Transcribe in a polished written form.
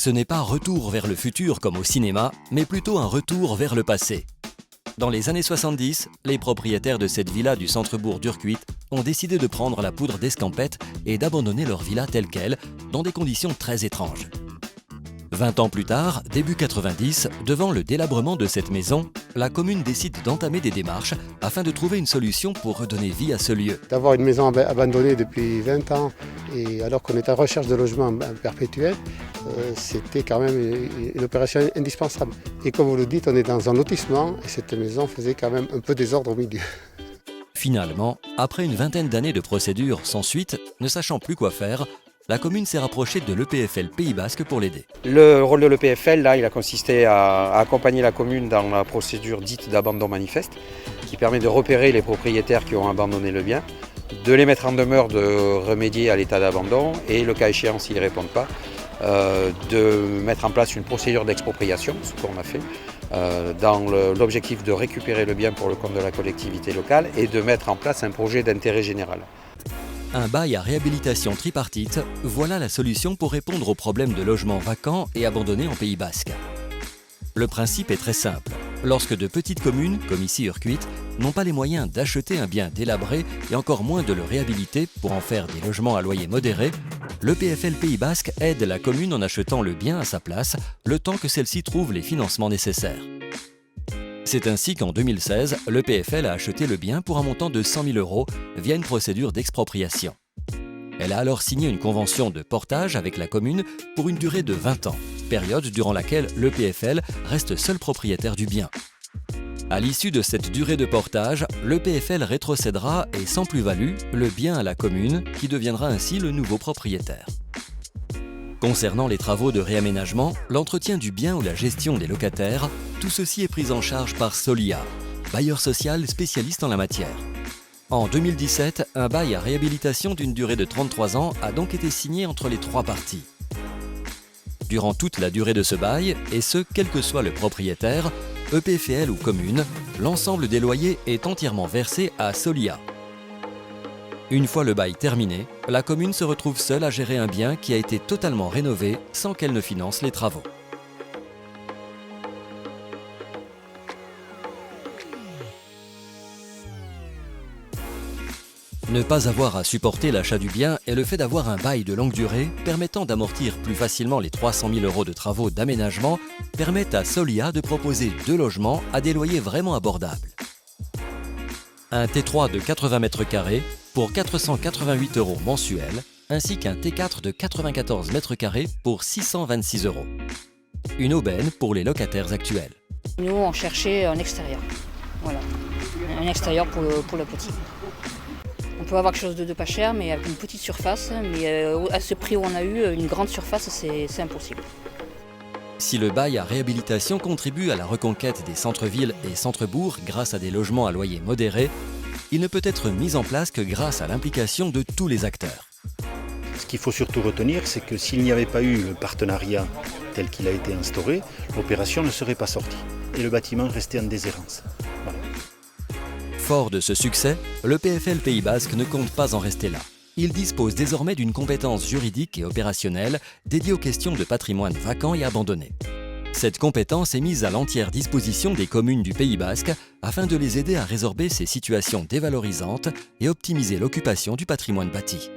Ce n'est pas retour vers le futur comme au cinéma, mais plutôt un retour vers le passé. Dans les années 70, les propriétaires de cette villa du centre-bourg d'Urquit ont décidé de prendre la poudre d'escampette et d'abandonner leur villa telle qu'elle, dans des conditions très étranges. 20 ans plus tard, début 90, devant le délabrement de cette maison, la commune décide d'entamer des démarches afin de trouver une solution pour redonner vie à ce lieu. D'avoir une maison abandonnée depuis 20 ans, et alors qu'on est en recherche de logement perpétuel, c'était quand même une opération indispensable. Et comme vous le dites, on est dans un lotissement et cette maison faisait quand même un peu désordre au milieu. Finalement, après une vingtaine d'années de procédures sans suite, ne sachant plus quoi faire, la commune s'est rapprochée de l'EPFL Pays Basque pour l'aider. Le rôle de l'EPFL, là, il a consisté à accompagner la commune dans la procédure dite d'abandon manifeste, qui permet de repérer les propriétaires qui ont abandonné le bien, de les mettre en demeure de remédier à l'état d'abandon et, le cas échéant, s'ils ne répondent pas, de mettre en place une procédure d'expropriation, ce qu'on a fait, dans l'objectif de récupérer le bien pour le compte de la collectivité locale et de mettre en place un projet d'intérêt général. Un bail à réhabilitation tripartite, voilà la solution pour répondre aux problèmes de logements vacants et abandonnés en Pays Basque. Le principe est très simple. Lorsque de petites communes, comme ici Urquit, n'ont pas les moyens d'acheter un bien délabré et encore moins de le réhabiliter pour en faire des logements à loyer modéré, l'EPFL Pays Basque aide la commune en achetant le bien à sa place, le temps que celle-ci trouve les financements nécessaires. C'est ainsi qu'en 2016, l'EPFL a acheté le bien pour un montant de 100 000 € via une procédure d'expropriation. Elle a alors signé une convention de portage avec la commune pour une durée de 20 ans, période durant laquelle l'EPFL reste seul propriétaire du bien. À l'issue de cette durée de portage, l'EPFL rétrocédera et sans plus-value le bien à la commune qui deviendra ainsi le nouveau propriétaire. Concernant les travaux de réaménagement, l'entretien du bien ou la gestion des locataires, tout ceci est pris en charge par Solia, bailleur social spécialiste en la matière. En 2017, un bail à réhabilitation d'une durée de 33 ans a donc été signé entre les trois parties. Durant toute la durée de ce bail, et ce quel que soit le propriétaire, EPFL ou commune, l'ensemble des loyers est entièrement versé à Solia. Une fois le bail terminé, la commune se retrouve seule à gérer un bien qui a été totalement rénové sans qu'elle ne finance les travaux. Ne pas avoir à supporter l'achat du bien et le fait d'avoir un bail de longue durée permettant d'amortir plus facilement les 300 000 € de travaux d'aménagement permettent à Solia de proposer 2 logements à des loyers vraiment abordables. Un T3 de 80 m² pour 488 € mensuels, ainsi qu'un T4 de 94 m² pour 626 €. Une aubaine pour les locataires actuels. Nous, on cherchait un extérieur. Voilà. Un extérieur pour le petit. On peut avoir quelque chose de pas cher, mais avec une petite surface. Mais à ce prix où on a eu, une grande surface, c'est impossible. Si le bail à réhabilitation contribue à la reconquête des centres-villes et centres-bourgs grâce à des logements à loyer modéré, il ne peut être mis en place que grâce à l'implication de tous les acteurs. Ce qu'il faut surtout retenir, c'est que s'il n'y avait pas eu le partenariat tel qu'il a été instauré, l'opération ne serait pas sortie et le bâtiment restait en déshérence. Voilà. Fort de ce succès, l'EPFL Pays Basque ne compte pas en rester là. Il dispose désormais d'une compétence juridique et opérationnelle dédiée aux questions de patrimoine vacant et abandonné. Cette compétence est mise à l'entière disposition des communes du Pays Basque afin de les aider à résorber ces situations dévalorisantes et optimiser l'occupation du patrimoine bâti.